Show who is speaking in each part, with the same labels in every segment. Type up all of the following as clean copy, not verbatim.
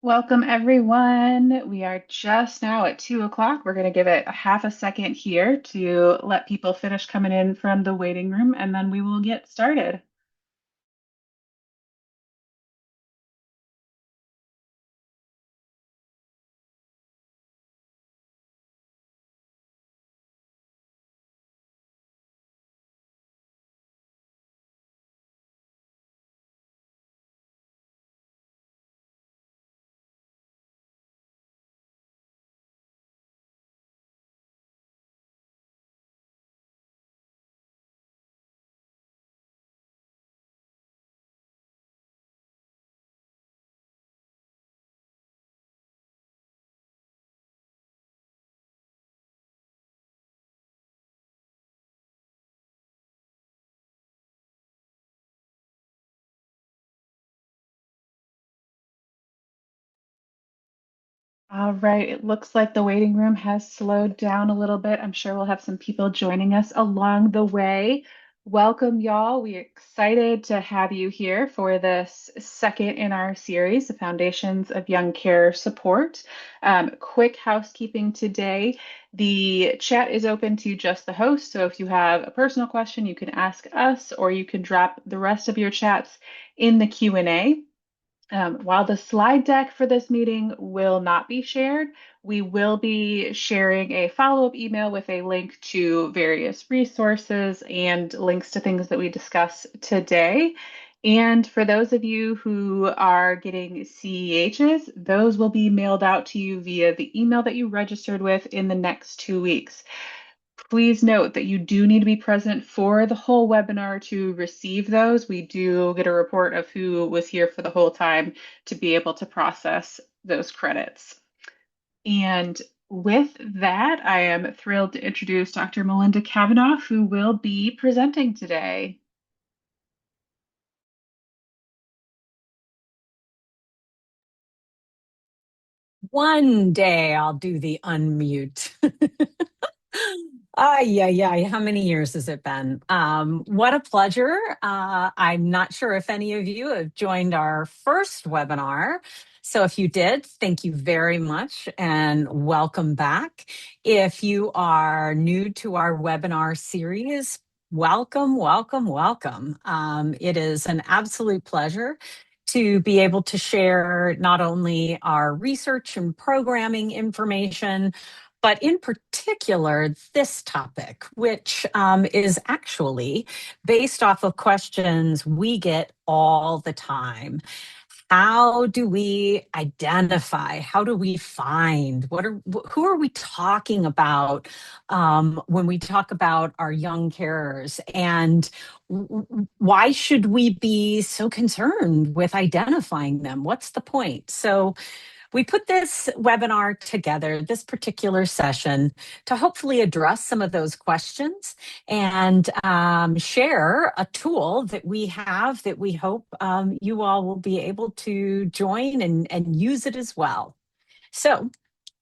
Speaker 1: Welcome, everyone. We are just now at 2 o'clock. We're going to give it a half a second here to let people finish coming in from the waiting room, and then we will get started. All right, it looks like the waiting room has slowed down a little bit. I'm sure we'll have some people joining us along the way. Welcome, y'all. We're excited to have you here for this second in our series, The Foundations of Young Care Support. Quick housekeeping today. The chat is open to just the host, so if you have a personal question, you can ask us, or you can drop the rest of your chats in the Q&A. While the slide deck for this meeting will not be shared, we will be sharing a follow-up email with a link to various resources and links to things that we discuss today. And for those of you who are getting CEHs, those will be mailed out to you via the email that you registered with in the next 2 weeks. Please note that you do need to be present for the whole webinar to receive those. We do get a report of who was here for the whole time to be able to process those credits. And with that, I am thrilled to introduce Dr. Melinda Kavanaugh, who will be presenting today.
Speaker 2: One day I'll do the unmute. Yeah. How many years has it been? What a pleasure. I'm not sure if any of you have joined our first webinar. So if you did, thank you very much and welcome back. If you are new to our webinar series, welcome. It is an absolute pleasure to be able to share not only our research and programming information, but in particular, this topic, which is actually based off of questions we get all the time. How do we identify? How do we find? Who are we talking about when we talk about our young carers? And why should we be so concerned with identifying them? What's the point? So we put this webinar together, this particular session, to hopefully address some of those questions and share a tool that we have that we hope you all will be able to join and use it as well. So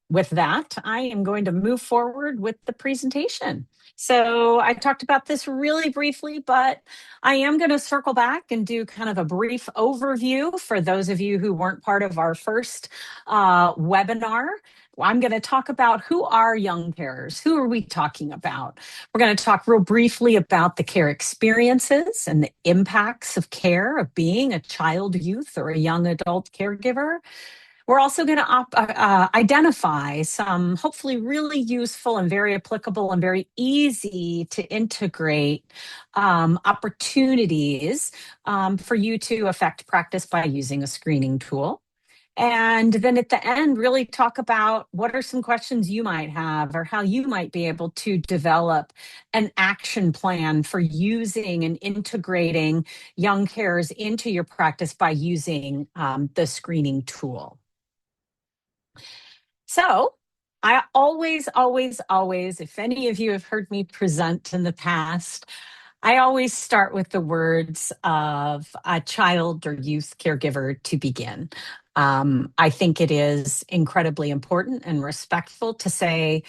Speaker 2: with that, I am going to move forward with the presentation. So I talked about this really briefly, but I am going to circle back and do kind of a brief overview for those of you who weren't part of our first webinar. I'm going to talk about who are young carers. Who are we talking about? We're going to talk real briefly about the care experiences and the impacts of care, of being a child, youth, or a young adult caregiver. We're also going to identify some hopefully really useful and very applicable and very easy to integrate opportunities for you to affect practice by using a screening tool. And then at the end, really talk about what are some questions you might have or how you might be able to develop an action plan for using and integrating young carers into your practice by using the screening tool. So I always, if any of you have heard me present in the past, I always start with the words of a child or youth caregiver to begin. I think it is incredibly important and respectful to say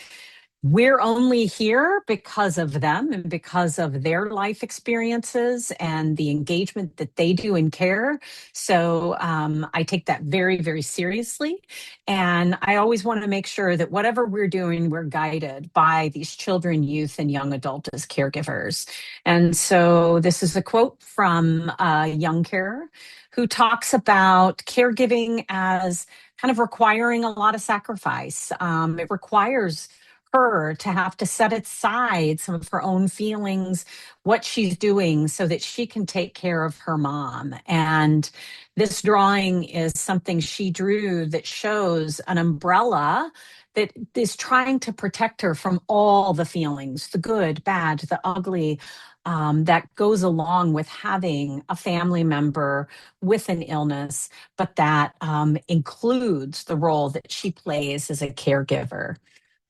Speaker 2: We're only here because of them and because of their life experiences and the engagement that they do in care. So I take that very, very seriously. And I always want to make sure that whatever we're doing, we're guided by these children, youth, and young adult as caregivers. And so this is a quote from a young carer who talks about caregiving as kind of requiring a lot of sacrifice. It requires her to have to set aside some of her own feelings, what she's doing, so that she can take care of her mom. And this drawing is something she drew that shows an umbrella that is trying to protect her from all the feelings, the good, bad, the ugly. That goes along with having a family member with an illness, but that includes the role that she plays as a caregiver.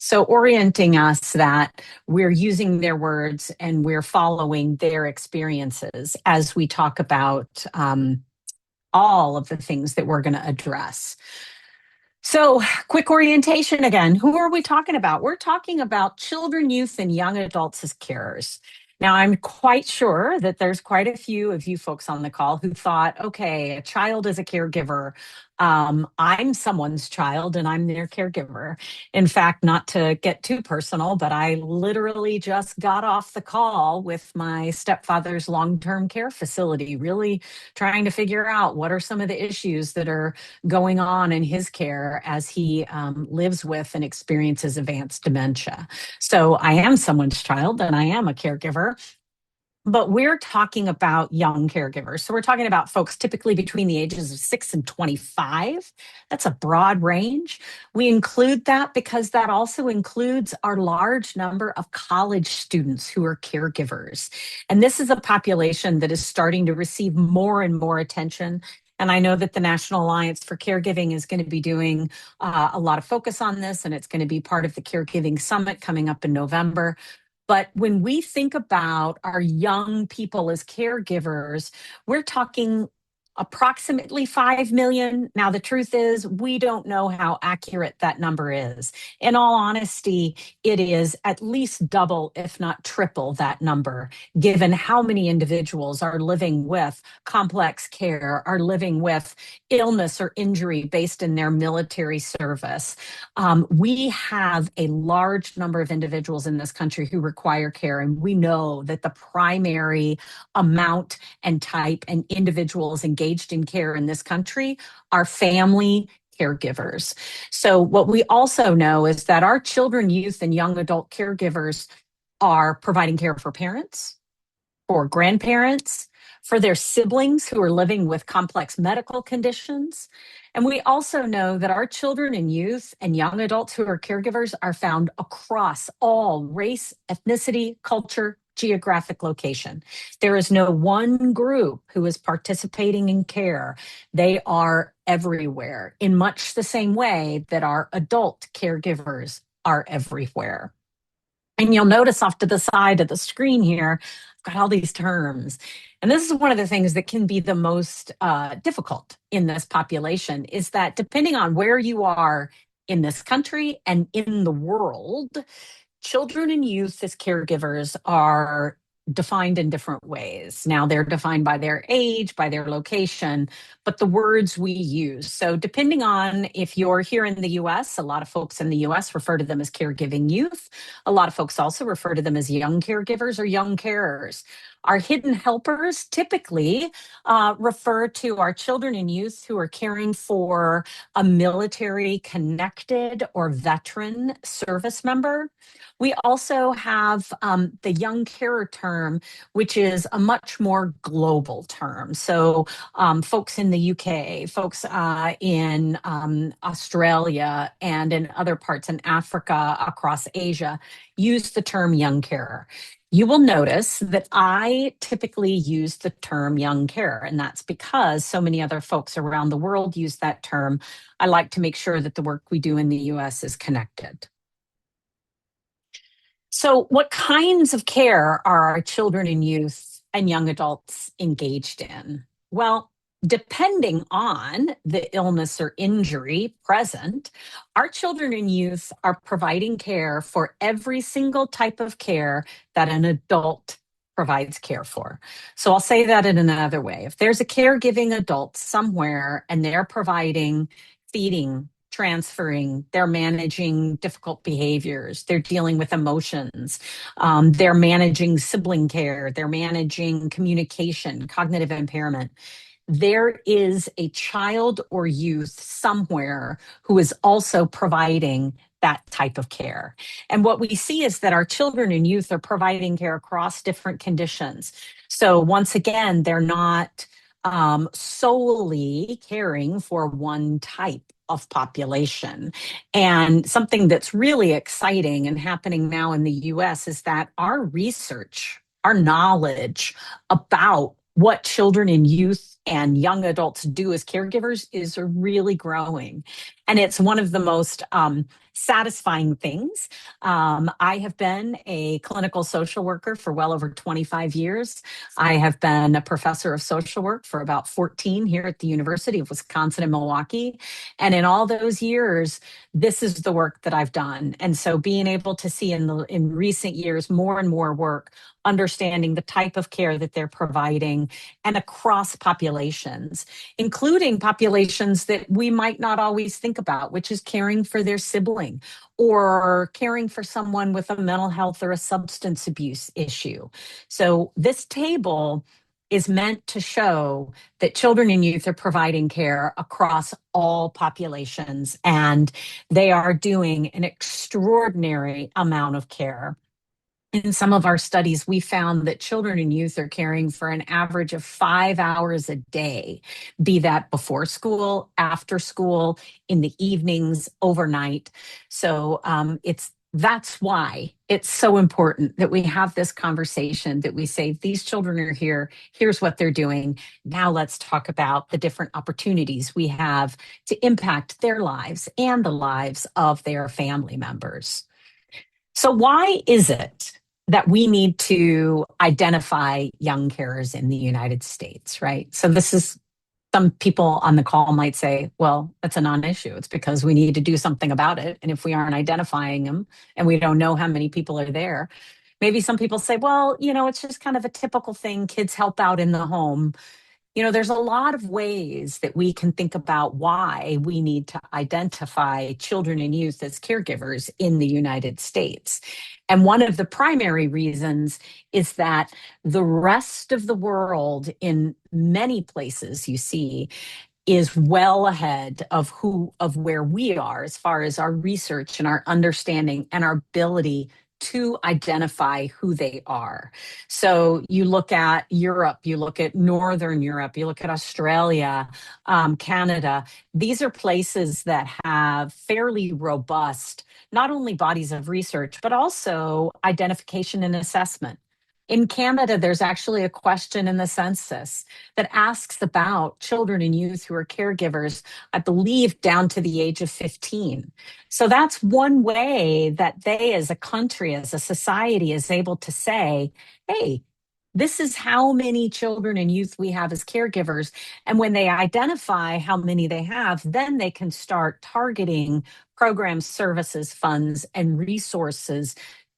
Speaker 2: So, orienting us that we're using their words and we're following their experiences as we talk about all of the things that we're going to address. So, quick orientation again. Who are we talking about? We're talking about children, youth, and young adults as carers. Now, I'm quite sure that there's quite a few of you folks on the call who thought, okay, a child is a caregiver. I'm someone's child and I'm their caregiver. In fact, not to get too personal, but I literally just got off the call with my stepfather's long term care facility, really trying to figure out what are some of the issues that are going on in his care as he lives with and experiences advanced dementia. So I am someone's child and I am a caregiver. But we're talking about young caregivers. So we're talking about folks typically between the ages of 6 and 25. That's a broad range. We include that because that also includes our large number of college students who are caregivers. And this is a population that is starting to receive more and more attention. And I know that the National Alliance for Caregiving is going to be doing a lot of focus on this, and it's going to be part of the Caregiving Summit coming up in November. But when we think about our young people as caregivers, we're talking approximately 5 million. Now, the truth is, we don't know how accurate that number is. In all honesty, it is at least double, if not triple, that number, given how many individuals are living with complex care, are living with illness or injury based in their military service. We have a large number of individuals in this country who require care, and we know that the primary amount and type and individuals engaged in care in this country are family caregivers. So, what we also know is that our children, youth, and young adult caregivers are providing care for parents, for grandparents, for their siblings who are living with complex medical conditions. And we also know that our children and youth and young adults who are caregivers are found across all race, ethnicity, culture, geographic location. There is no one group who is participating in care. They are everywhere in much the same way that our adult caregivers are everywhere. And you'll notice off to the side of the screen here, I've got all these terms. And this is one of the things that can be the most difficult in this population is that depending on where you are in this country and in the world, children and youth as caregivers are defined in different ways. Now, they're defined by their age, by their location, but the words we use. So, depending on if you're here in the US, a lot of folks in the US refer to them as caregiving youth. A lot of folks also refer to them as young caregivers or young carers. Our hidden helpers typically refer to our children and youth who are caring for a military connected or veteran service member. We also have the young carer term, which is a much more global term. So, folks in the UK, folks in Australia, and in other parts in Africa, across Asia, use the term young carer. You will notice that I typically use the term young carer, and that's because so many other folks around the world use that term. I like to make sure that the work we do in the US is connected. So, what kinds of care are our children and youth and young adults engaged in? Well, depending on the illness or injury present, our children and youth are providing care for every single type of care that an adult provides care for. So I'll say that in another way. If there's a caregiving adult somewhere and they're providing feeding, transferring, they're managing difficult behaviors, they're dealing with emotions, they're managing sibling care, they're managing communication, cognitive impairment, there is a child or youth somewhere who is also providing that type of care. And what we see is that our children and youth are providing care across different conditions. So once again, they're not solely caring for one type of population. And something that's really exciting and happening now in the US is that our research, our knowledge about what children and youth and young adults do as caregivers is really growing. And it's one of the most satisfying things. I have been a clinical social worker for well over 25 years. I have been a professor of social work for about 14 here at the University of Wisconsin in Milwaukee. And in all those years, this is the work that I've done. And so being able to see in recent years more and more work understanding the type of care that they're providing and across populations, including populations that we might not always think about, which is caring for their sibling or caring for someone with a mental health or a substance abuse issue. So this table is meant to show that children and youth are providing care across all populations, and they are doing an extraordinary amount of care. In some of our studies, we found that children and youth are caring for an average of 5 hours a day, be that before school, after school, in the evenings, overnight. So that's why it's so important that we have this conversation, that we say, these children are here, here's what they're doing. Now let's talk about the different opportunities we have to impact their lives and the lives of their family members. So, why is it that we need to identify young carers in the United States, right? So, this is some people on the call might say, well, that's a non issue. It's because we need to do something about it. And if we aren't identifying them and we don't know how many people are there, maybe some people say, well, it's just kind of a typical thing. Kids help out in the home. There's a lot of ways that we can think about why we need to identify children and youth as caregivers in the United States. And one of the primary reasons is that the rest of the world, in many places you see, is well ahead of where we are as far as our research and our understanding and our ability to identify who they are. So you look at Europe, you look at Northern Europe, you look at Australia, Canada. These are places that have fairly robust, not only bodies of research, but also identification and assessment. In Canada, there's actually a question in the census that asks about children and youth who are caregivers, I believe, down to the age of 15. So that's one way that they, as a country, as a society, is able to say, hey, this is how many children and youth we have as caregivers. And when they identify how many they have, then they can start targeting programs, services, funds, and resources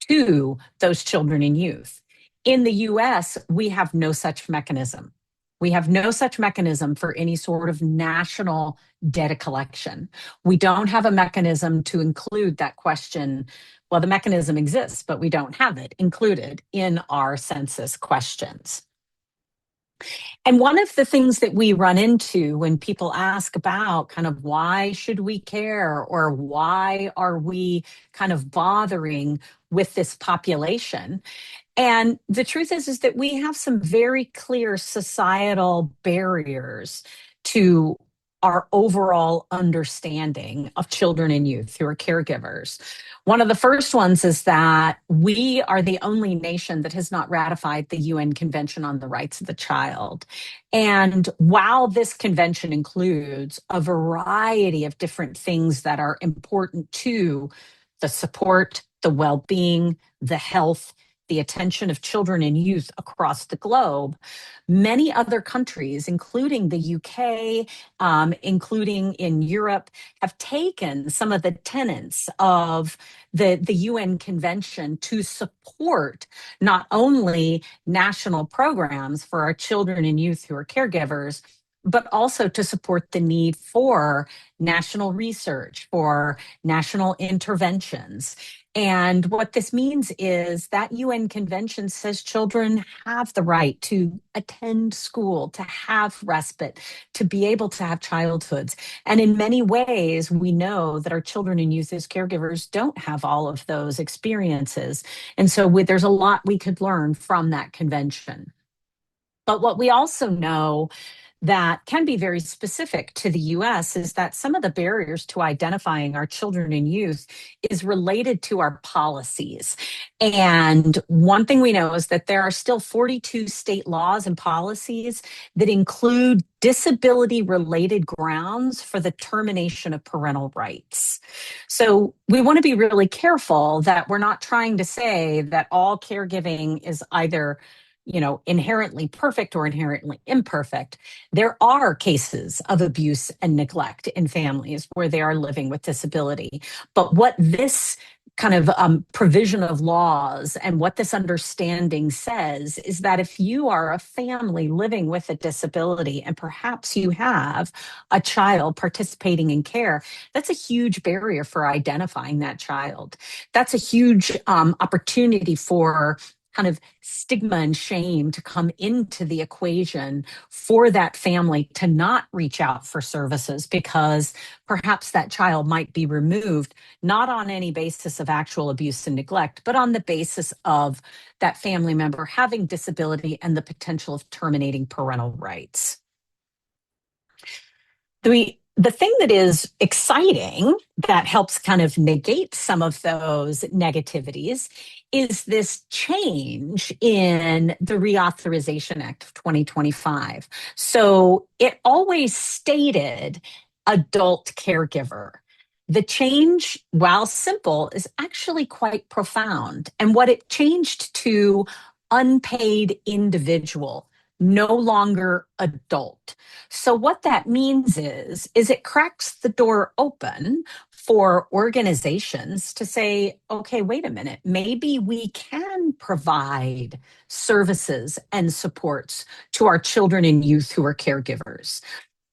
Speaker 2: to those children and youth. In the US, we have no such mechanism. We have no such mechanism for any sort of national data collection. We don't have a mechanism to include that question. Well, the mechanism exists, but we don't have it included in our census questions. And one of the things that we run into when people ask about kind of why should we care or why are we kind of bothering with this population, and the truth is that we have some very clear societal barriers to our overall understanding of children and youth who are caregivers. One of the first ones is that we are the only nation that has not ratified the UN Convention on the Rights of the Child. And while this convention includes a variety of different things that are important to the support, the well being, the health, the attention of children and youth across the globe, many other countries, including the UK, including in Europe, have taken some of the tenets of the UN Convention to support not only national programs for our children and youth who are caregivers, but also to support the need for national research, for national interventions. And what this means is that UN convention says children have the right to attend school, to have respite, to be able to have childhoods. And in many ways, we know that our children and youth as caregivers don't have all of those experiences. And so there's a lot we could learn from that convention. But what we also know that can be very specific to the US is that some of the barriers to identifying our children and youth is related to our policies. And one thing we know is that there are still 42 state laws and policies that include disability related grounds for the termination of parental rights. So we want to be really careful that we're not trying to say that all caregiving is either inherently perfect or inherently imperfect. There are cases of abuse and neglect in families where they are living with disability. But what this kind of provision of laws and what this understanding says is that if you are a family living with a disability and perhaps you have a child participating in care, that's a huge barrier for identifying that child. That's a huge opportunity for kind of stigma and shame to come into the equation for that family to not reach out for services because perhaps that child might be removed, not on any basis of actual abuse and neglect, but on the basis of that family member having disability and the potential of terminating parental rights. The thing that is exciting that helps kind of negate some of those negativities is this change in the Reauthorization Act of 2025. So it always stated adult caregiver. The change, while simple, is actually quite profound. And what it changed to unpaid individual, no longer adult. So what that means is it cracks the door open for organizations to say, okay, wait a minute, maybe we can provide services and supports to our children and youth who are caregivers.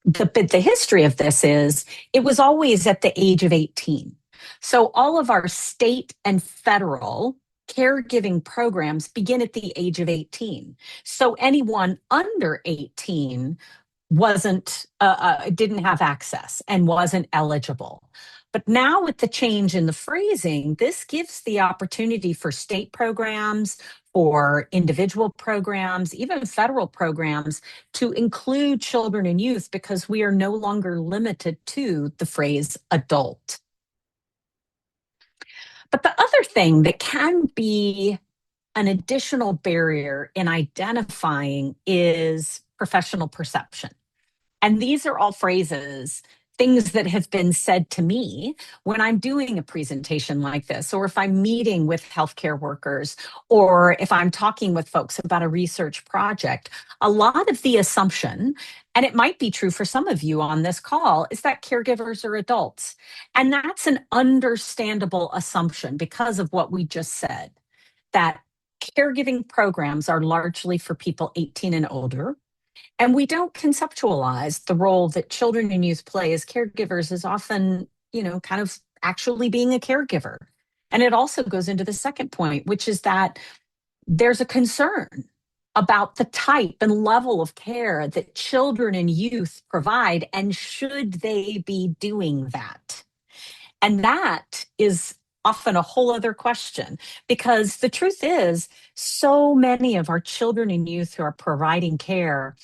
Speaker 2: The history of this is it was always at the age of 18. So all of our state and federal caregiving programs begin at the age of 18. So anyone under 18 didn't have access and wasn't eligible. But now with the change in the phrasing, this gives the opportunity for state programs, for individual programs, even federal programs to include children and youth because we are no longer limited to the phrase adult. But the other thing that can be an additional barrier in identifying is professional perception. And these are all phrases, things that have been said to me when I'm doing a presentation like this, or if I'm meeting with healthcare workers, or if I'm talking with folks about a research project. A lot of the assumption, and it might be true for some of you on this call, is that caregivers are adults. And that's an understandable assumption because of what we just said, that caregiving programs are largely for people 18 and older. And we don't conceptualize the role that children and youth play as caregivers as often, kind of actually being a caregiver. And it also goes into the second point, which is that there's a concern about the type and level of care that children and youth provide, and should they be doing that? And that is often a whole other question, because the truth is, so many of our children and youth who are providing care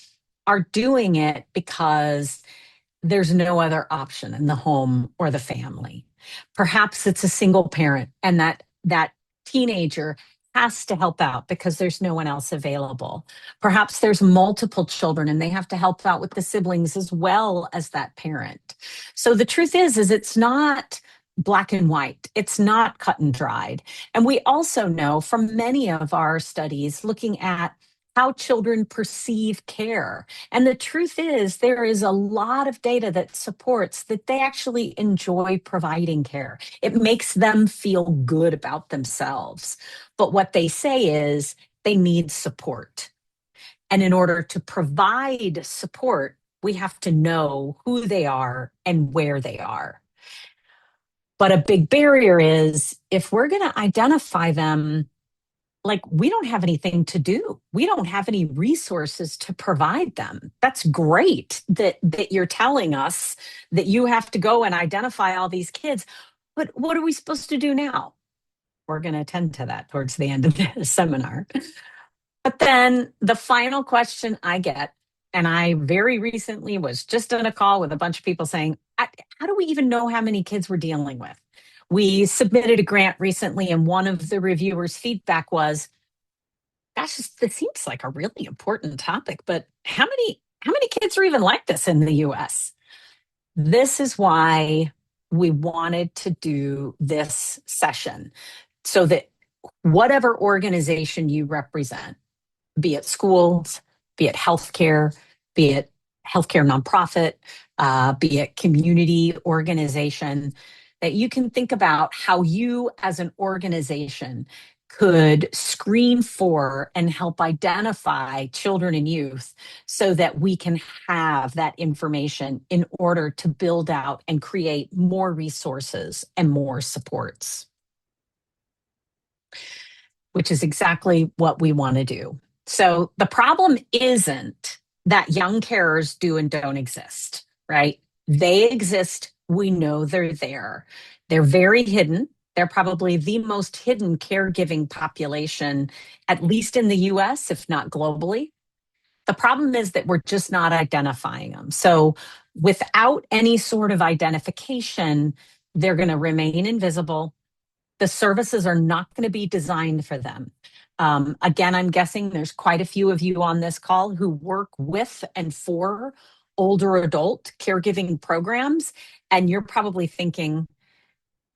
Speaker 2: are doing it because there's no other option in the home or the family. Perhaps it's a single parent and that teenager has to help out because there's no one else available. Perhaps there's multiple children and they have to help out with the siblings as well as that parent. So the truth is it's not black and white. It's not cut and dried. And we also know from many of our studies looking at how children perceive care. And the truth is, there is a lot of data that supports that they actually enjoy providing care. It makes them feel good about themselves. But what they say is they need support. And in order to provide support, we have to know who they are and where they are. But a big barrier is if we're going to identify them, like we don't have anything to do. We don't have any resources to provide them. That's great that you're telling us that you have to go and identify all these kids. But what are we supposed to do now? We're going to attend to that towards the end of the seminar. But then the final question I get, and I very recently was just on a call with a bunch of people saying, how do we even know how many kids we're dealing with? We submitted a grant recently, and one of the reviewers' feedback was, gosh, this seems like a really important topic, but how many kids are even like this in the US? This is why we wanted to do this session so that whatever organization you represent, be it schools, be it healthcare, be it healthcare nonprofit, be it community organization, that you can think about how you as an organization could screen for and help identify children and youth so that we can have that information in order to build out and create more resources and more supports, which is exactly what we want to do. So the problem isn't that young carers do and don't exist, right? They exist. We know they're there. They're very hidden. They're probably the most hidden caregiving population, at least in the US, if not globally. The problem is that we're just not identifying them. So without any sort of identification, they're going to remain invisible. The services are not going to be designed for them. Again, I'm guessing there's quite a few of you on this call who work with and for older adult caregiving programs. And you're probably thinking,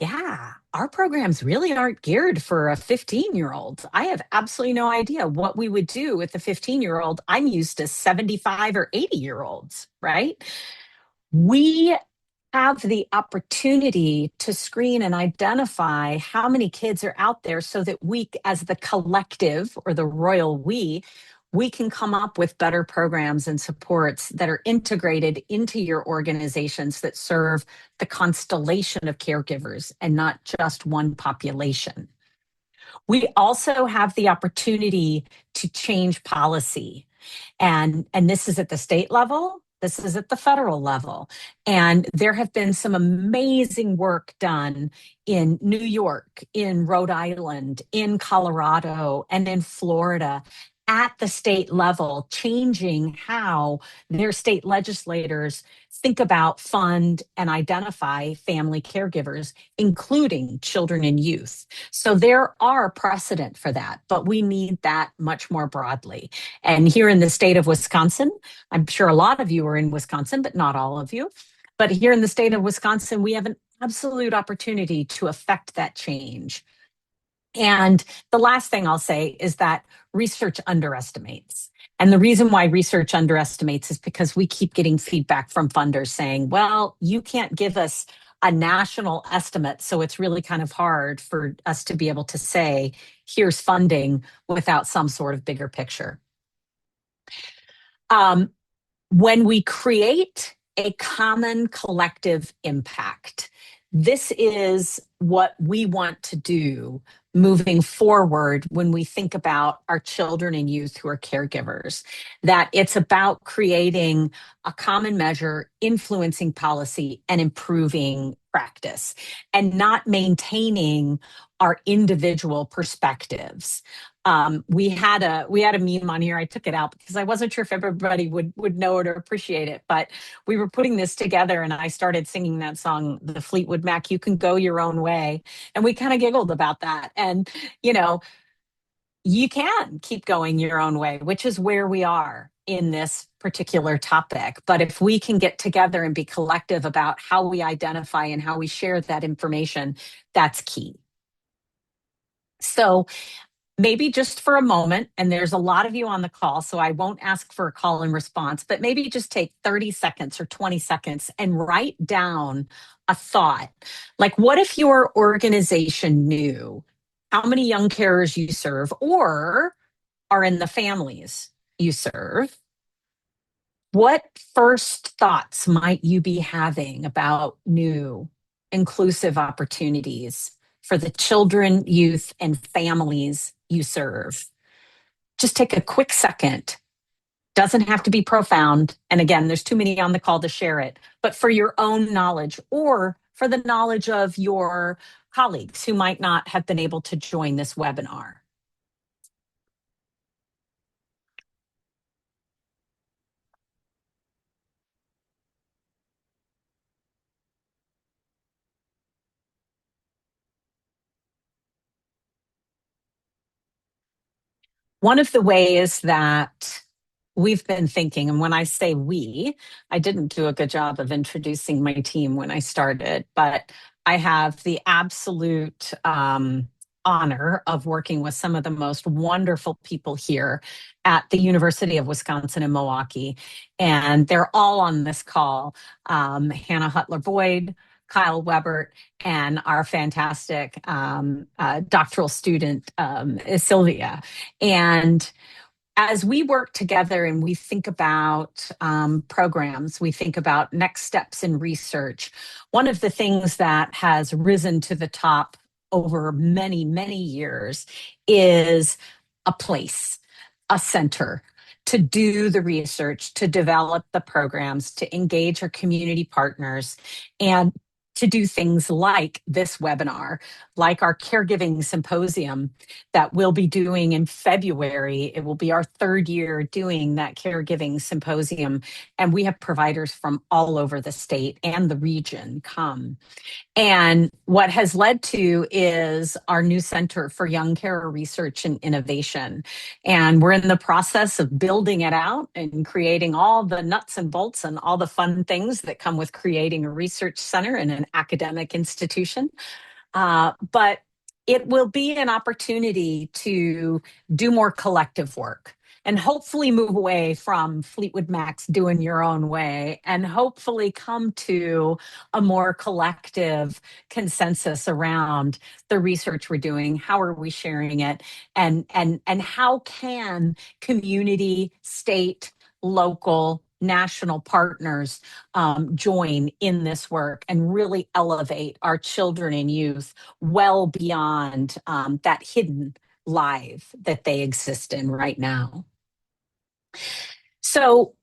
Speaker 2: yeah, our programs really aren't geared for a 15-year-old. I have absolutely no idea what we would do with a 15-year-old. I'm used to 75 or 80-year-olds, right? We have the opportunity to screen and identify how many kids are out there so that we, as the collective or the royal we can come up with better programs and supports that are integrated into your organizations that serve the constellation of caregivers and not just one population. We also have the opportunity to change policy. And this is at the state level, this is at the federal level. And there have been some amazing work done in New York, in Rhode Island, in Colorado, and in Florida at the state level, changing how their state legislators think about, fund, and identify family caregivers, including children and youth. So there are precedent for that, but we need that much more broadly. And here in the state of Wisconsin, I'm sure a lot of you are in Wisconsin, but not all of you. But here in the state of Wisconsin, we have an absolute opportunity to affect that change. And the last thing I'll say is that research underestimates. And the reason why research underestimates is because we keep getting feedback from funders saying, well, you can't give us a national estimate. So it's really kind of hard for us to be able to say, here's funding without some sort of bigger picture. When we create a common collective impact, this is what we want to do moving forward when we think about our children and youth who are caregivers, that it's about creating a common measure, influencing policy, and improving practice, and not maintaining our individual perspectives. We had a meme on here. I took it out because I wasn't sure if everybody would know it or appreciate it. But we were putting this together, and I started singing that song, the Fleetwood Mac, "You Can Go Your Own Way," and we kind of giggled about that. And you know, you can keep going your own way, which is where we are in this particular topic. But if we can get together and be collective about how we identify and how we share that information, that's key. So maybe just for a moment, and there's a lot of you on the call, so I won't ask for a call and response, but maybe just take 30 seconds or 20 seconds and write down a thought. Like, what if your organization knew how many young carers you serve or are in the families you serve? What first thoughts might you be having about new inclusive opportunities for the children, youth, and families you serve? Just take a quick second. Doesn't have to be profound. And again, there's too many on the call to share it, but for your own knowledge or for the knowledge of your colleagues who might not have been able to join this webinar. One of the ways that we've been thinking, and when I say we, I didn't do a good job of introducing my team when I started, but I have the absolute honor of working with some of the most wonderful people here at the University of Wisconsin in Milwaukee. And they're all on this call. Hannah Hutler Boyd, Kyle Webert, and our fantastic doctoral student, Sylvia. And as we work together and we think about programs, we think about next steps in research, one of the things that has risen to the top over many, many years is a place, a center to do the research, to develop the programs, to engage our community partners, and to do things like this webinar, like our caregiving symposium that we'll be doing in February. It will be our third year doing that caregiving symposium. And we have providers from all over the state and the region come. And what has led to is our new Center for Young Carer Research and Innovation. And we're in the process of building it out and creating all the nuts and bolts and all the fun things that come with creating a research center in an academic institution. But it will be an opportunity to do more collective work and hopefully move away from Fleetwood Mac's doing your own way and hopefully come to a more collective consensus around the research we're doing. How are we sharing it? And how can community, state, local, national partners join in this work and really elevate our children and youth well beyond that hidden life that they exist in right now. So,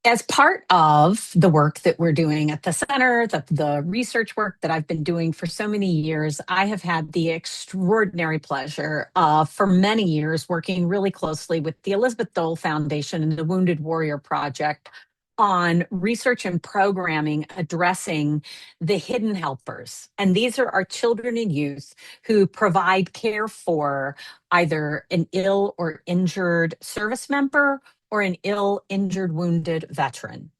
Speaker 2: as part of the work that we're doing at the center, the research work that I've been doing for so many years, I have had the extraordinary pleasure of, for many years, working really closely with the Elizabeth Dole Foundation and the Wounded Warrior Project on research and programming addressing the hidden helpers. And these are our children and youth who provide care for either an ill or injured service member or an ill, injured, wounded veteran.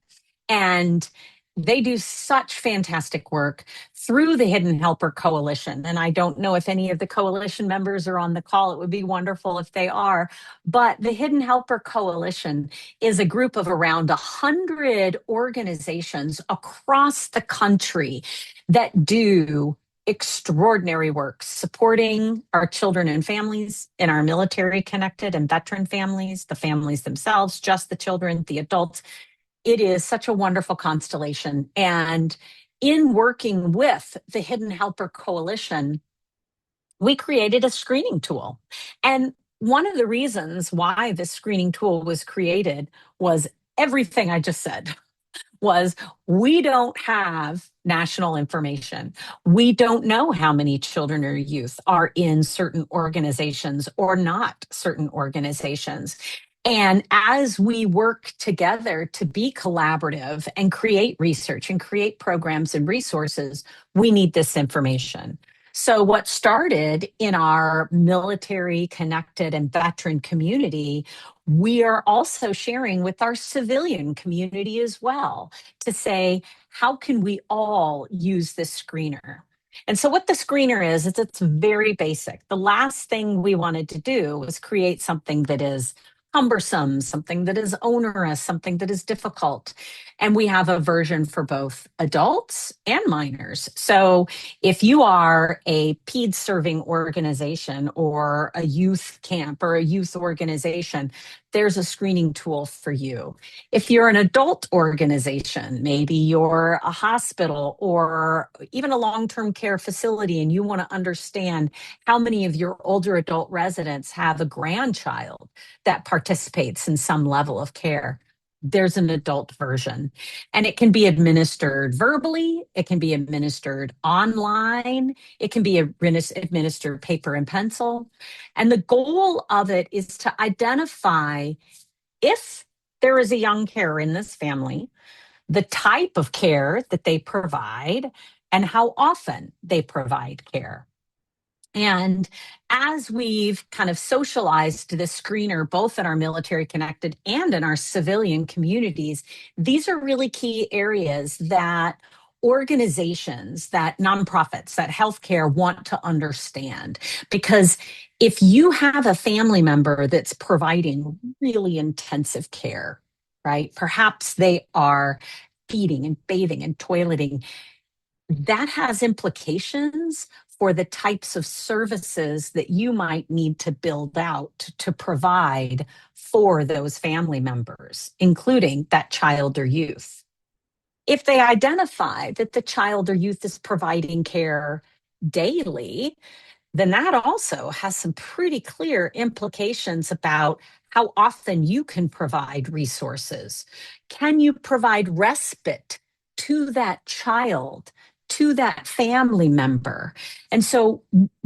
Speaker 2: And they do such fantastic work through the Hidden Helper Coalition. And I don't know if any of the coalition members are on the call. It would be wonderful if they are. But the Hidden Helper Coalition is a group of around 100 organizations across the country that do extraordinary work supporting our children and families in our military connected and veteran families, the families themselves, just the children, the adults. It is such a wonderful constellation. And in working with the Hidden Helper Coalition, we created a screening tool. And one of the reasons why this screening tool was created was everything I just said. Was we don't have national information. We don't know how many children or youth are in certain organizations or not certain organizations. And as we work together to be collaborative and create research and create programs and resources, we need this information. So, what started in our military connected and veteran community, we are also sharing with our civilian community as well to say, how can we all use this screener? And so, what the screener is, it's very basic. The last thing we wanted to do was create something that is cumbersome, something that is onerous, something that is difficult. And we have a version for both adults and minors. So, if you are a PED serving organization or a youth camp or a youth organization, there's a screening tool for you. If you're an adult organization, maybe you're a hospital or even a long term care facility, and you want to understand how many of your older adult residents have a grandchild that participates in some level of care, there's an adult version. And it can be administered verbally, it can be administered online, it can be administered paper and pencil. And the goal of it is to identify if there is a young carer in this family, the type of care that they provide, and how often they provide care. And as we've kind of socialized this screener, both in our military connected and in our civilian communities, these are really key areas that organizations, that nonprofits, that healthcare want to understand. Because if you have a family member that's providing really intensive care, right? Perhaps they are feeding and bathing and toileting, that has implications for the types of services that you might need to build out to provide for those family members, including that child or youth. If they identify that the child or youth is providing care daily, then that also has some pretty clear implications about how often you can provide resources. Can you provide respite to that child, to that family member? And so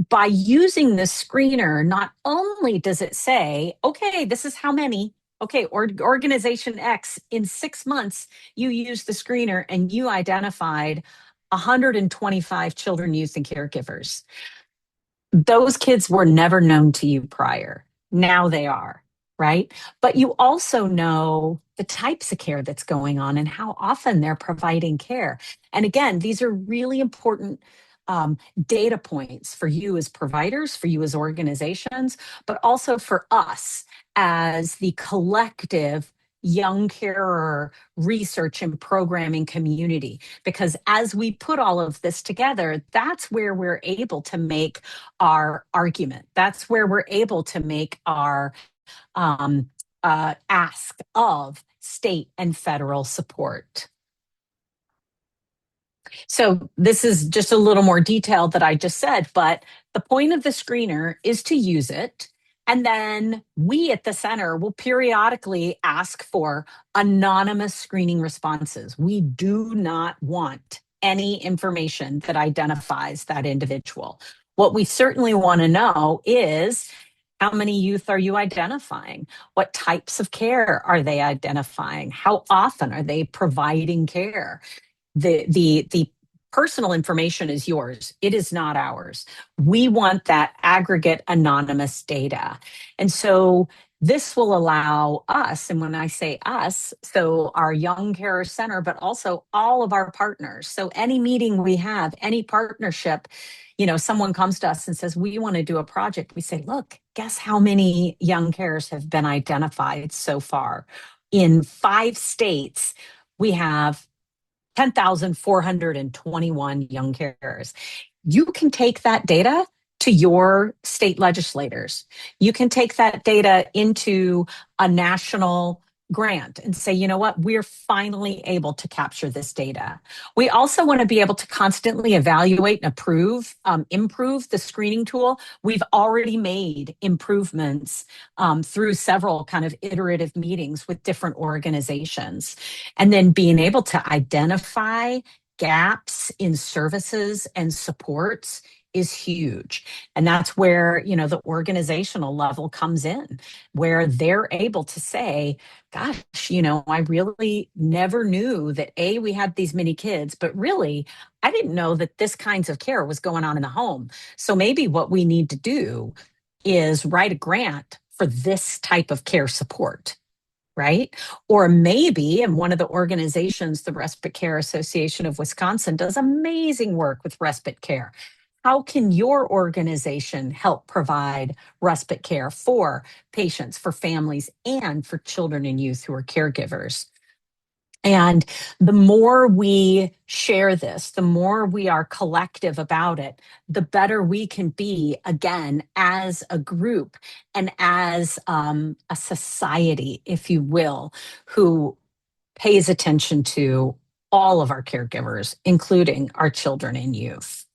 Speaker 2: by using this screener, not only does it say, okay, this is how many, okay, organization X, in 6 months, you used the screener and you identified 125 children, youth, and caregivers. Those kids were never known to you prior. Now they are, right? But you also know the types of care that's going on and how often they're providing care. And again, these are really important data points for you as providers, for you as organizations, but also for us as the collective young carer research and programming community. Because as we put all of this together, that's where we're able to make our argument. That's where we're able to make our ask of state and federal support. So this is just a little more detailed that I just said, but the point of the screener is to use it. And then we at the center will periodically ask for anonymous screening responses. We do not want any information that identifies that individual. What we certainly want to know is, how many youth are you identifying? What types of care are they identifying? How often are they providing care? The personal information is yours. It is not ours. We want that aggregate anonymous data. And so this will allow us, and when I say us, so our Young Carer Center, but also all of our partners. So any meeting we have, any partnership, someone comes to us and says, we want to do a project. We say, look, guess how many young carers have been identified so far? In 5 states, we have 10,421 young carers. You can take that data to your state legislators. You can take that data into a national grant and say, you know what, we're finally able to capture this data. We also want to be able to constantly evaluate and improve the screening tool. We've already made improvements through several kind of iterative meetings with different organizations. And then being able to identify gaps in services and supports is huge. And that's where, the organizational level comes in, where they're able to say, gosh, I really never knew that we had these many kids, but really, I didn't know that this kinds of care was going on in the home. So maybe what we need to do is write a grant for this type of care support, right? Or maybe, and one of the organizations, the Respite Care Association of Wisconsin, does amazing work with respite care. How can your organization help provide respite care for patients, for families, and for children and youth who are caregivers? And the more we share this, the more we are collective about it, the better we can be, again, as a group and as a society, if you will, who pays attention to all of our caregivers, including our children and youth.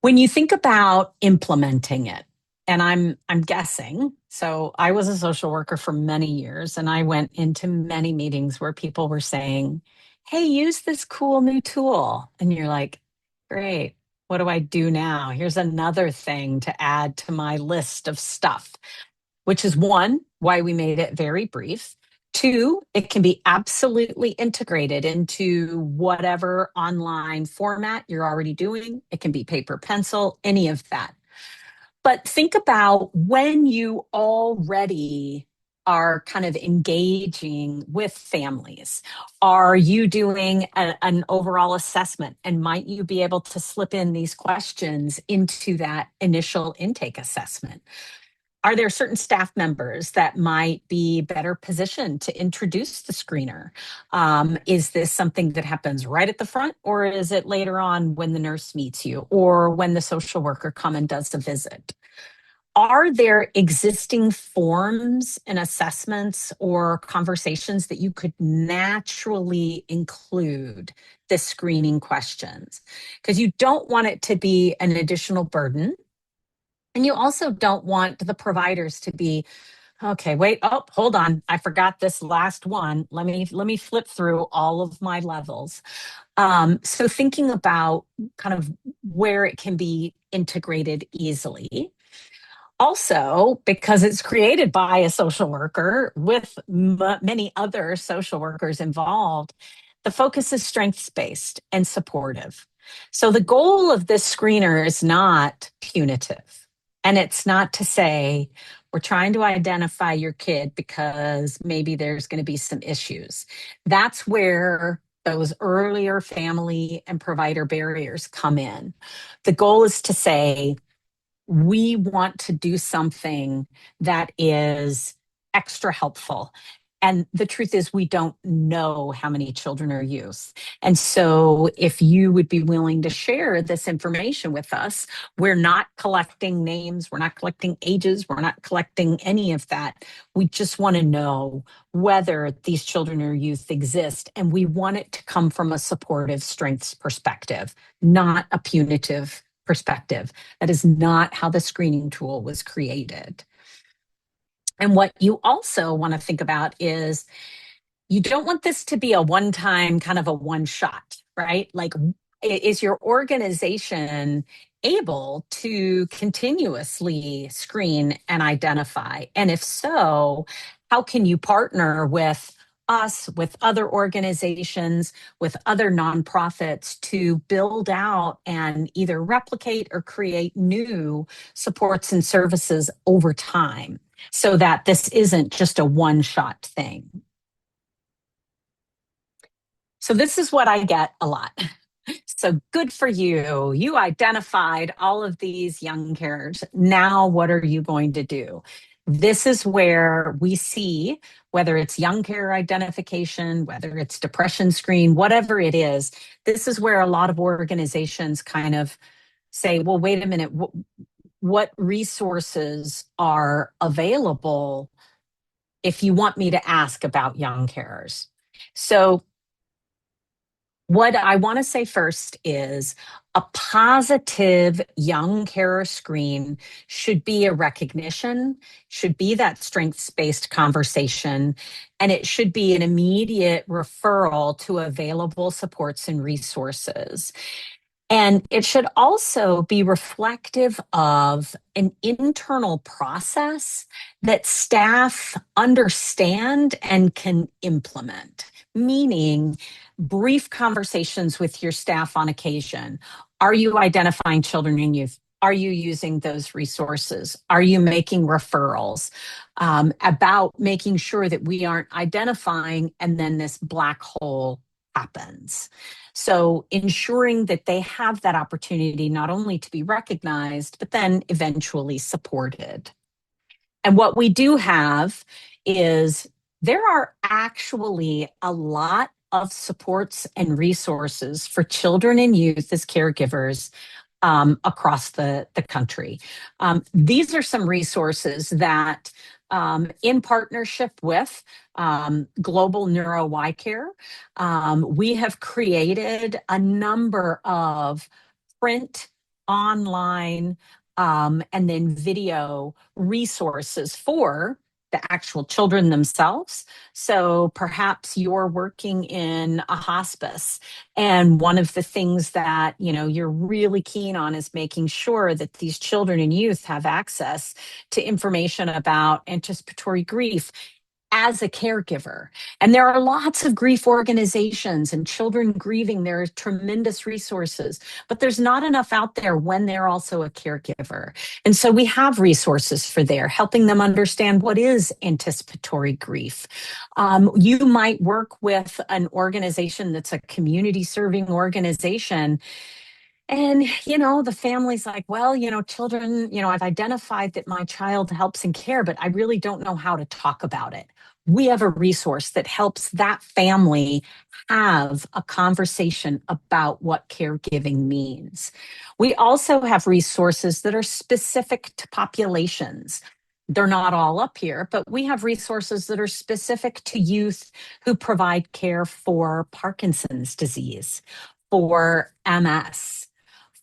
Speaker 2: When you think about implementing it, and I'm guessing, so I was a social worker for many years, and I went into many meetings where people were saying, "Hey, use this cool new tool." And you're like, "Great. What do I do now? Here's another thing to add to my list of stuff," which is one, why we made it very brief. Two, it can be absolutely integrated into whatever online format you're already doing. It can be paper, pencil, any of that. But think about when you already are kind of engaging with families. Are you doing an overall assessment? And might you be able to slip in these questions into that initial intake assessment? Are there certain staff members that might be better positioned to introduce the screener? Is this something that happens right at the front, or is it later on when the nurse meets you or when the social worker come and does the visit? Are there existing forms and assessments or conversations that you could naturally include the screening questions? Because you don't want it to be an additional burden, and you also don't want the providers to be, okay, wait, oh, hold on, I forgot this last one. Let me flip through all of my levels. So thinking about kind of where it can be integrated easily. Also, because it's created by a social worker with many other social workers involved, the focus is strengths based and supportive. So the goal of this screener is not punitive. And it's not to say we're trying to identify your kid because maybe there's going to be some issues. That's where those earlier family and provider barriers come in. The goal is to say, we want to do something that is extra helpful. And the truth is, we don't know how many children are youth. And so, if you would be willing to share this information with us, we're not collecting names, we're not collecting ages, we're not collecting any of that. We just want to know whether these children or youth exist. And we want it to come from a supportive strengths perspective, not a punitive perspective. That is not how the screening tool was created. And what you also want to think about is you don't want this to be a one time kind of a one shot, right? Like, is your organization able to continuously screen and identify? And if so, how can you partner with us, with other organizations, with other nonprofits to build out and either replicate or create new supports and services over time so that this isn't just a one shot thing? So this is what I get a lot. So good for you. You identified all of these young carers. Now, what are you going to do? This is where we see, whether it's young care identification, whether it's depression screen, whatever it is, this is where a lot of organizations kind of say, well, wait a minute, what resources are available if you want me to ask about young carers? So what I want to say first is a positive young carer screen should be a recognition, should be that strengths based conversation, and it should be an immediate referral to available supports and resources. And it should also be reflective of an internal process that staff understand and can implement, meaning brief conversations with your staff on occasion. Are you identifying children and youth? Are you using those resources? Are you making referrals? About making sure that we aren't identifying and then this black hole happens. So ensuring that they have that opportunity not only to be recognized, but then eventually supported. And what we do have is there are actually a lot of supports and resources for children and youth as caregivers across the country. These are some resources that, in partnership with Global Neuro Y Care, we have created a number of print, online, and then video resources for the actual children themselves. So perhaps you're working in a hospice, and one of the things that, you're really keen on is making sure that these children and youth have access to information about anticipatory grief as a caregiver. And there are lots of grief organizations and children grieving. There are tremendous resources, but there's not enough out there when they're also a caregiver. And so we have resources for there, helping them understand what is anticipatory grief. You might work with an organization that's a community serving organization, and, the family's like, well, children, I've identified that my child helps in care, but I really don't know how to talk about it. We have a resource that helps that family have a conversation about what caregiving means. We also have resources that are specific to populations. They're not all up here, but we have resources that are specific to youth who provide care for Parkinson's disease, for MS,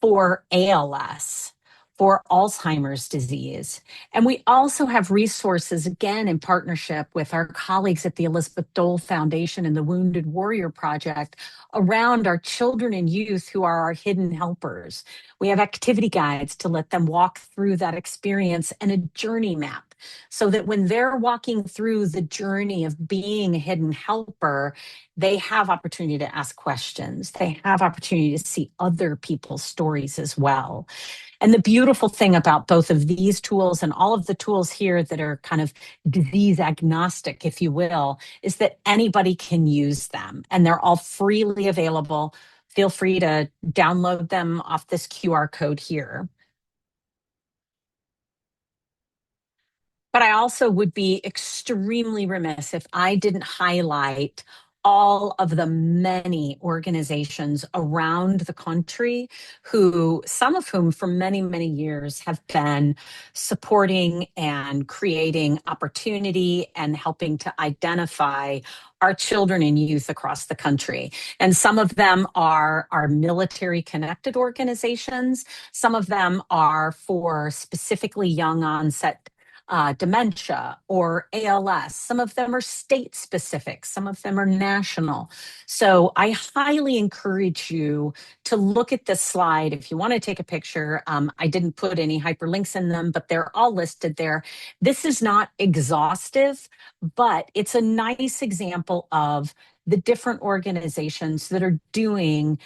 Speaker 2: for ALS, for Alzheimer's disease. And we also have resources, again, in partnership with our colleagues at the Elizabeth Dole Foundation and the Wounded Warrior Project around our children and youth who are our hidden helpers. We have activity guides to let them walk through that experience and a journey map so that when they're walking through the journey of being a hidden helper, they have opportunity to ask questions. They have opportunity to see other people's stories as well. And the beautiful thing about both of these tools and all of the tools here that are kind of disease agnostic, if you will, is that anybody can use them and they're all freely available. Feel free to download them off this QR code here. But I also would be extremely remiss if I didn't highlight all of the many organizations around the country who, some of whom for many, many years have been supporting and creating opportunity and helping to identify our children and youth across the country. And some of them are military connected organizations. Some of them are for specifically young onset dementia or ALS. Some of them are state specific, some of them are national. So I highly encourage you to look at this slide. If you want to take a picture, I didn't put any hyperlinks in them, but they're all listed there. This is not exhaustive, but it's a nice example of the different organizations that are doing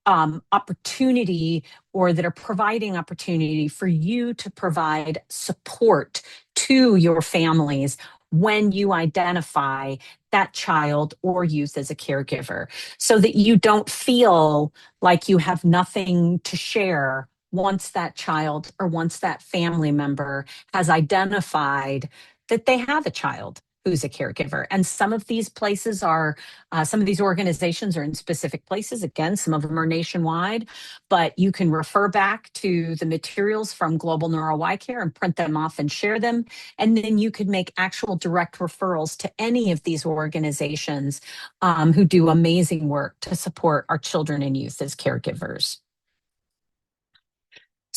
Speaker 2: opportunity or that are providing opportunity for you to provide support to your families when you identify that child or youth as a caregiver so that you don't feel like you have nothing to share once that child or once that family member has identified that they have a child who's a caregiver. And some of these places are, some of these organizations are in specific places. Again, some of them are nationwide, but you can refer back to the materials from Global Neuro Y Care and print them off and share them. And then you could make actual direct referrals to any of these organizations who do amazing work to support our children and youth as caregivers.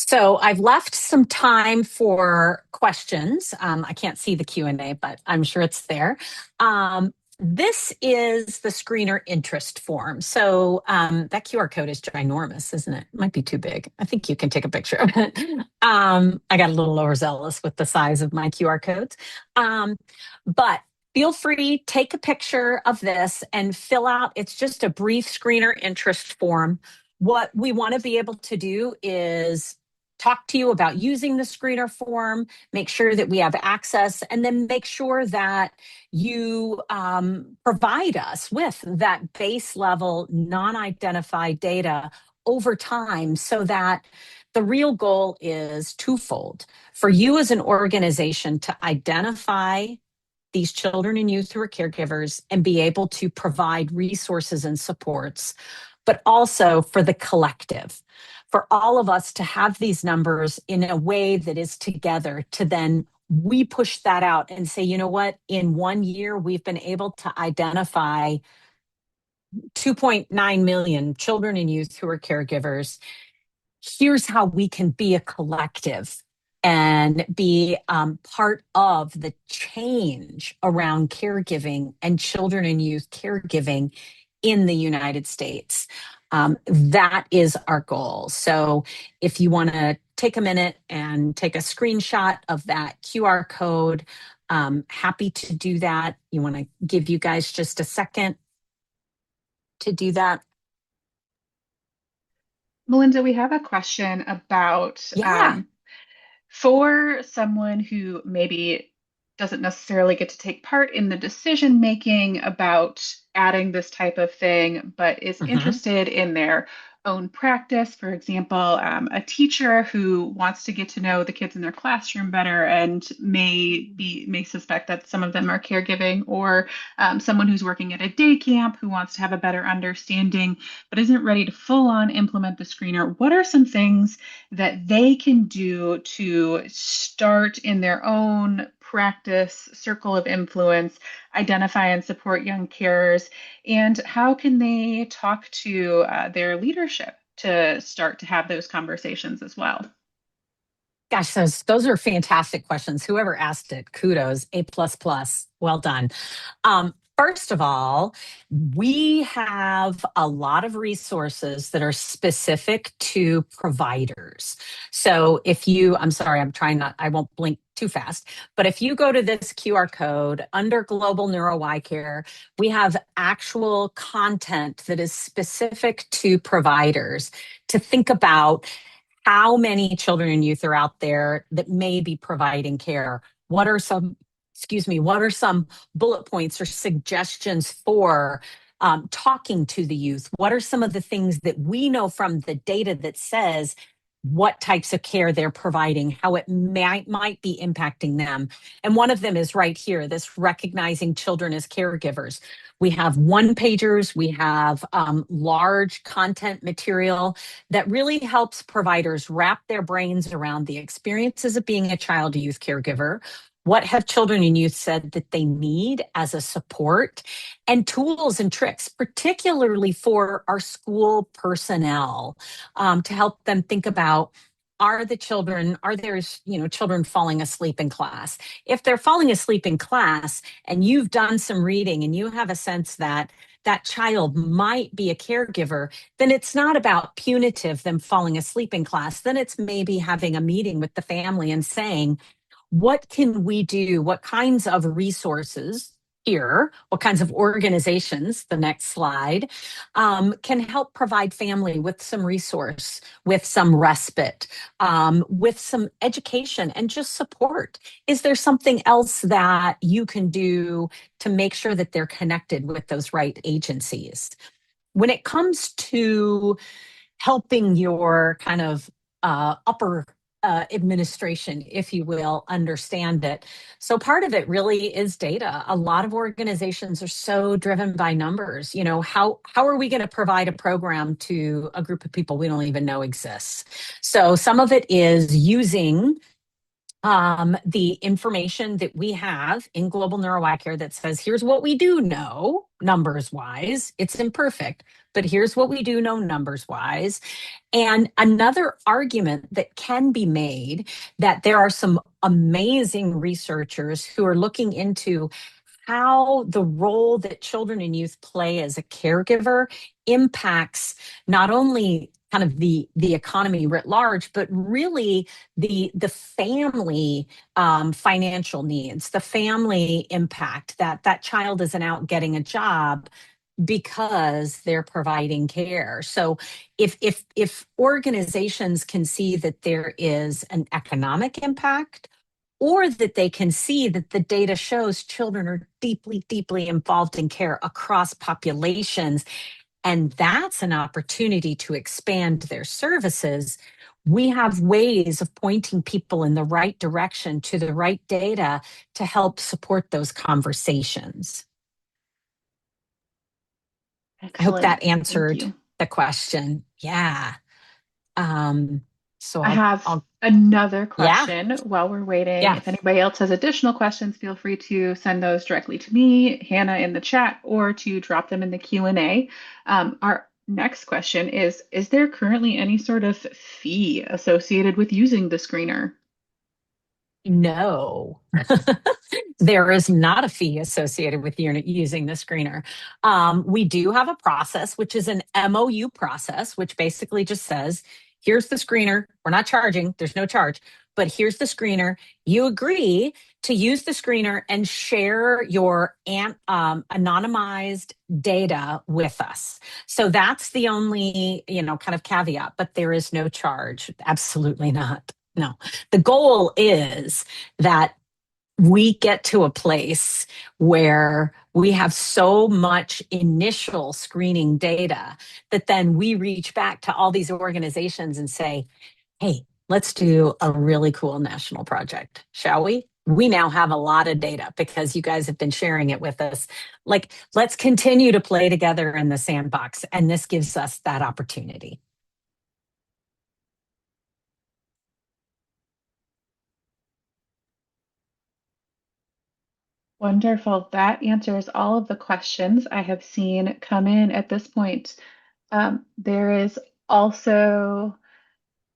Speaker 2: So I've left some time for questions. I can't see the Q&A, but I'm sure it's there. This is the screener interest form. So that QR code is ginormous, isn't it? It might be too big. I think you can take a picture of it. I got a little overzealous with the size of my QR codes. But feel free, take a picture of this and fill out. It's just a brief screener interest form. What we want to be able to do is talk to you about using the screener form, make sure that we have access, and then make sure that you provide us with that base level non-identified data over time so that the real goal is twofold for you as an organization to identify these children and youth who are caregivers and be able to provide resources and supports, but also for the collective, for all of us to have these numbers in a way that is together to then we push that out and say, you know what, in 1 year, we've been able to identify 2.9 million children and youth who are caregivers. Here's how we can be a collective and be part of the change around caregiving and children and youth caregiving in the United States. That is our goal. So if you want to take a minute and take a screenshot of that QR code, happy to do that. You want to give you guys just a second to do that?
Speaker 1: Melinda, we have a question about
Speaker 2: Yeah.
Speaker 1: for someone who maybe doesn't necessarily get to take part in the decision making about adding this type of thing, but is
Speaker 2: Mhm.
Speaker 1: interested in their own practice. For example, a teacher who wants to get to know the kids in their classroom better and may suspect that some of them are caregiving, or someone who's working at a day camp who wants to have a better understanding but isn't ready to full on implement the screener. What are some things that they can do to start in their own practice circle of influence, identify and support young carers, and how can they talk to their leadership to start to have those conversations as well?
Speaker 2: Gosh, those are fantastic questions. Whoever asked it, kudos, A plus plus, well done. First of all, we have a lot of resources that are specific to providers. So if you, I'm sorry, I'm trying not, I won't blink too fast, but if you go to this QR code under Global Neuro Eye Care, we have actual content that is specific to providers to think about how many children and youth are out there that may be providing care. What are some, excuse me, what are some bullet points or suggestions for talking to the youth? What are some of the things that we know from the data that says what types of care they're providing, how it might be impacting them? And one of them is right here, this recognizing children as caregivers. We have one pagers, we have large content material that really helps providers wrap their brains around the experiences of being a child or youth caregiver. What have children and youth said that they need as a support, and tools and tricks, particularly for our school personnel, to help them think about, are the children, are there, children falling asleep in class? If they're falling asleep in class and you've done some reading and you have a sense that that child might be a caregiver, then it's not about punitive them falling asleep in class. Then it's maybe having a meeting with the family and saying, what can we do? What kinds of resources here, what kinds of organizations, the next slide, can help provide family with some resource, with some respite, with some education and just support? Is there something else that you can do to make sure that they're connected with those right agencies? When it comes to helping your kind of upper administration, if you will, understand it. So part of it really is data. A lot of organizations are so driven by numbers. You know, how are we going to provide a program to a group of people we don't even know exists? So some of it is using the information that we have in Global Neuro Eye Care that says, here's what we do know numbers wise. It's imperfect, but here's what we do know numbers wise. And another argument that can be made, that there are some amazing researchers who are looking into how the role that children and youth play as a caregiver impacts not only kind of the economy writ large, but really the family financial needs, the family impact that that child isn't out getting a job because they're providing care. So if organizations can see that there is an economic impact, or that they can see that the data shows children are deeply, deeply involved in care across populations, and that's an opportunity to expand their services. We have ways of pointing people in the right direction to the right data to help support those conversations. I hope
Speaker 1: Excellent.
Speaker 2: that
Speaker 1: Thank
Speaker 2: answered
Speaker 1: you.
Speaker 2: the question. Yeah. Um, so
Speaker 1: I have
Speaker 2: I'll,
Speaker 1: another
Speaker 2: yeah,
Speaker 1: question while we're waiting.
Speaker 2: yeah.
Speaker 1: If anybody else has additional questions, feel free to send those directly to me, Hannah in the chat, or to drop them in the Q&A. Our next question is there currently any sort of fee associated with using the screener?
Speaker 2: No, there is not a fee associated with using the screener. We do have a process, which is an MOU process, which basically just says, here's the screener. We're not charging, there's no charge, but here's the screener. You agree to use the screener and share your anonymized data with us. So that's the only, kind of caveat, but there is no charge. Absolutely not. No. The goal is that we get to a place where we have so much initial screening data that then we reach back to all these organizations and say, hey, let's do a really cool national project, shall we? We now have a lot of data because you guys have been sharing it with us. Like, let's continue to play together in the sandbox. And this gives us that opportunity.
Speaker 1: Wonderful. That answers all of the questions I have seen come in at this point. There is also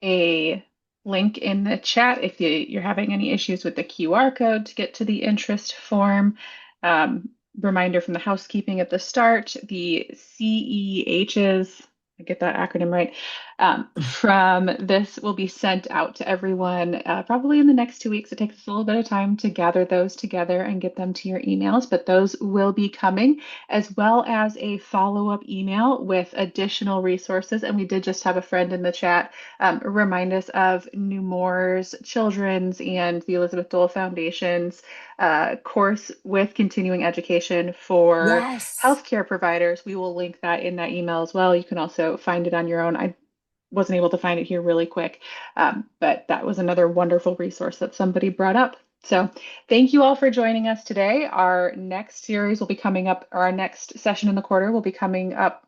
Speaker 1: a link in the chat if you're having any issues with the QR code to get to the interest form. Um, Reminder from the housekeeping at the start, the CEHs, I get that acronym right, from this will be sent out to everyone probably in the next 2 weeks. It takes us a little bit of time to gather those together and get them to your emails, but those will be coming, as well as a follow-up email with additional resources. And we did just have a friend in the chat remind us of New Moore's Children's and the Elizabeth Dole Foundation's course with continuing education for
Speaker 2: Yes.
Speaker 1: healthcare providers. We will link that in that email as well. You can also find it on your own. I wasn't able to find it here really quick, but that was another wonderful resource that somebody brought up. So thank you all for joining us today. Our next series will be coming up, or our next session in the quarter will be coming up.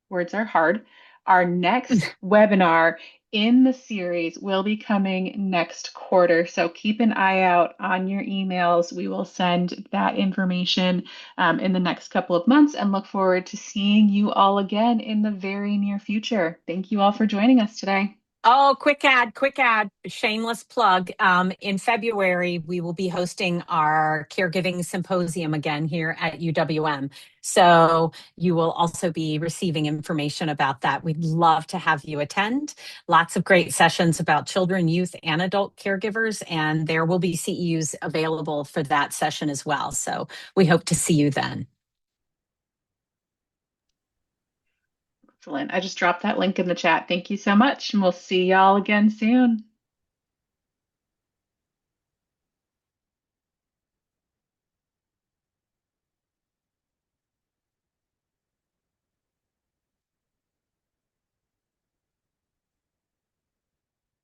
Speaker 1: Words are hard. Our next webinar in the series will be coming next quarter. So keep an eye out on your emails. We will send that information in the next couple of months and look forward to seeing you all again in the very near future. Thank you all for joining us today.
Speaker 2: Oh, quick ad, shameless plug. In February, we will be hosting our caregiving symposium again here at UWM. So you will also be receiving information about that. We'd love to have you attend. Lots of great sessions about children, youth, and adult caregivers, and there will be CEUs available for that session as well. So we hope to see you then.
Speaker 1: Excellent. I just dropped that link in the chat. Thank you so much, and we'll see y'all again soon.